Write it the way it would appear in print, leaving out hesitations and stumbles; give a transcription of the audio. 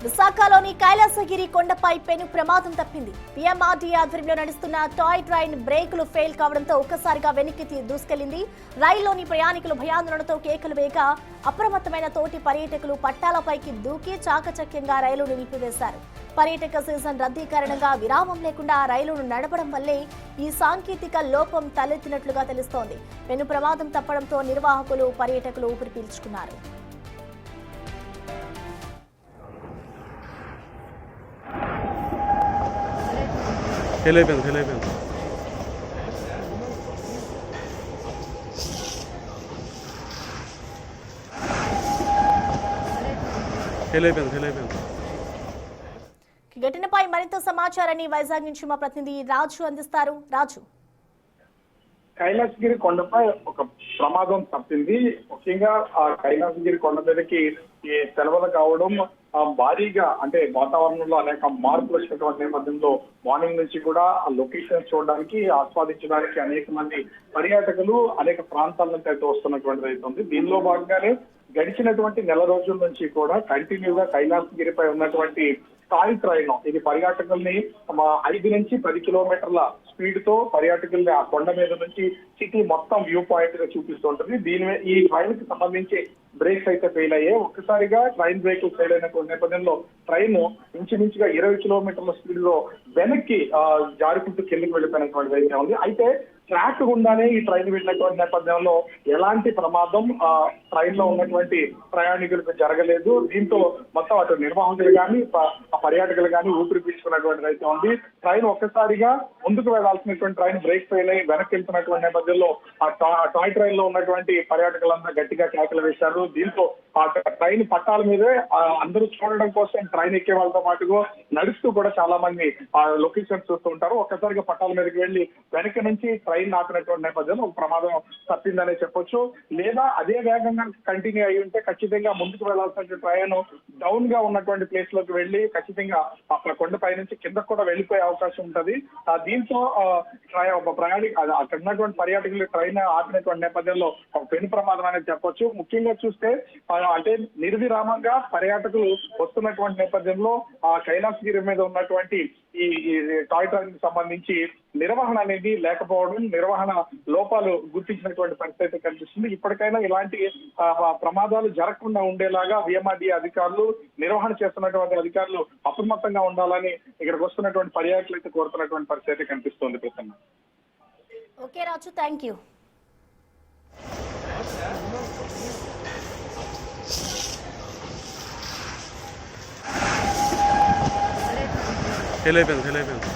విశాఖలోని కైలాసగిరి కొండపై పెను ప్రమాదం తప్పింది. పిఎంఆర్డీ ఆధ్వర్యంలో నడుస్తున్న టాయ్ ట్రైన్ బ్రేకులు ఫెయిల్ కావడంతో ఒక్కసారిగా వెనక్కి దూసుకెళ్లింది. రైల్లోని ప్రయాణికులు భయాందోళనతో కేకలు వేయక అప్రమత్తమైన తోటి పర్యాటకులు పట్టాలపైకి దూకి చాకచక్యంగా రైలును నిలిపివేశారు. పర్యాటక సీజన్ రద్దీ కారణంగా విరామం లేకుండా రైలును నడపడం వల్లే ఈ సాంకేతిక లోపం తలెత్తినట్లుగా తెలుస్తోంది. పెను ప్రమాదం తప్పడంతో నిర్వాహకులు పర్యాటకులు ఊపిరి పీల్చుకున్నారు. ఘటనపై మరింత సమాచారాన్ని వైజాగ్ నుంచి మా ప్రతినిధి రాజు అందిస్తారు. రాజు, కైలాసగిరి కొండపై ఒక ప్రమాదం తప్పింది. ముఖ్యంగా ఆ కైలాసగిరి కొండ మీదకి ఈ సెలవులు కావడం భారీగా, అంటే వాతావరణంలో అనేక మార్పులు వచ్చినటువంటి నేపథ్యంలో మార్నింగ్ నుంచి కూడా ఆ లొకేషన్ చూడడానికి, ఆస్వాదించడానికి అనేక మంది పర్యాటకులు అనేక ప్రాంతాల నుంచి అయితే వస్తున్నటువంటిది అయితే ఉంది. దీనిలో భాగంగానే గడిచినటువంటి నెల రోజుల నుంచి కూడా కంటిన్యూగా కైలాసగిరిపై ఉన్నటువంటి టాయ్ ట్రైన్, ఇది పర్యాటకుల్ని 5 నుంచి 10 కిలోమీటర్ల స్పీడ్ తో పర్యాటకుల్ని ఆ కొండ మీద నుంచి సిటీ మొత్తం వ్యూ పాయింట్ గా చూపిస్తూ ఉంటుంది. ఈ ట్రైన్ కి సంబంధించి బ్రేక్స్ అయితే ఫెయిల్ అయ్యాయి. ఒక్కసారిగా ట్రైన్ బ్రేక్ ఫెయిల్ అయినటువంటి నేపథ్యంలో ట్రైన్ ఇంచుమించుగా 20 కిలోమీటర్ల స్పీడ్ లో వెనక్కి జారుకుంటూ కిందకి వెళ్ళిపోయినటువంటిది అయితే ఉంది. అయితే ట్రాక్ గుండానే ఈ ట్రైన్ వెళ్ళినటువంటి నేపథ్యంలో ఎలాంటి ప్రమాదం ట్రైన్ లో ఉన్నటువంటి ప్రయాణికులకు జరగలేదు. దీంతో మొత్తం అటు నిర్వాహకులు కానీ పర్యాటకులు కానీ ఊపిరి పీల్చుకున్నటువంటిది అయితే ఉంది. ట్రైన్ ఒక్కసారిగా ముందుకు వెళ్లాల్సినటువంటి ట్రైన్ బ్రేక్ ఫెయిల్ అయ్యి వెనక్కి వెళ్తున్నటువంటి నేపథ్యంలో ఆ టాయ్ ట్రైన్ లో ఉన్నటువంటి పర్యాటకులంతా గట్టిగా కేకలు వేశారు. దీంతో ఆ ట్రైన్ పట్టాల మీదే అందరూ చూడడం కోసం ట్రైన్ ఎక్కే వాళ్ళతో పాటుగా నడుస్తూ కూడా చాలా మంది ఆ లొకేషన్ చూస్తూ ఉంటారు. ఒక్కసారిగా పట్టాల మీదకి వెళ్లి వెనక నుంచి ట్రైన్ ఆపినటువంటి నేపథ్యంలో ఒక ప్రమాదం తప్పిందనే చెప్పొచ్చు. లేదా అదే వేగంగా కంటిన్యూ అయి ఉంటే ఖచ్చితంగా ముందుకు వెళ్లాల్సిన ట్రైన్ డౌన్ గా ఉన్నటువంటి ప్లేస్ లోకి వెళ్లి ఖచ్చితంగా అక్కడ కొండపై నుంచి కిందకు కూడా వెళ్లిపోయే అవకాశం ఉంటది. దీంతో అక్కడ ఉన్నటువంటి పర్యాటకులు ట్రైన్ ఆపినటువంటి నేపథ్యంలో ఒక పెను ప్రమాదం అనేది చెప్పొచ్చు. ముఖ్యంగా చూస్తే అంటే నిర్విరామంగా పర్యాటకులు వస్తున్నటువంటి నేపథ్యంలో ఆ కైలాసగిరి మీద ఉన్నటువంటి ఈ టాయ్ ట్రైన్ కి సంబంధించి నిర్వహణ అనేది లేకపోవడం, నిర్వహణ లోపాలు గుర్తించినటువంటి పరిస్థితి కనిపిస్తుంది. ఇప్పటికైనా ఇలాంటి ప్రమాదాలు జరగకుండా ఉండేలాగా విఎంఆర్డీ అధికారులు, నిర్వహణ చేస్తున్నటువంటి అధికారులు అప్రమత్తంగా ఉండాలని ఇక్కడికి వస్తున్నటువంటి పర్యాటకులు అయితే కోరుతున్నటువంటి పరిస్థితి కనిపిస్తుంది. Prasanna. Okay Raju, thank you. Fail అయిపోయింది.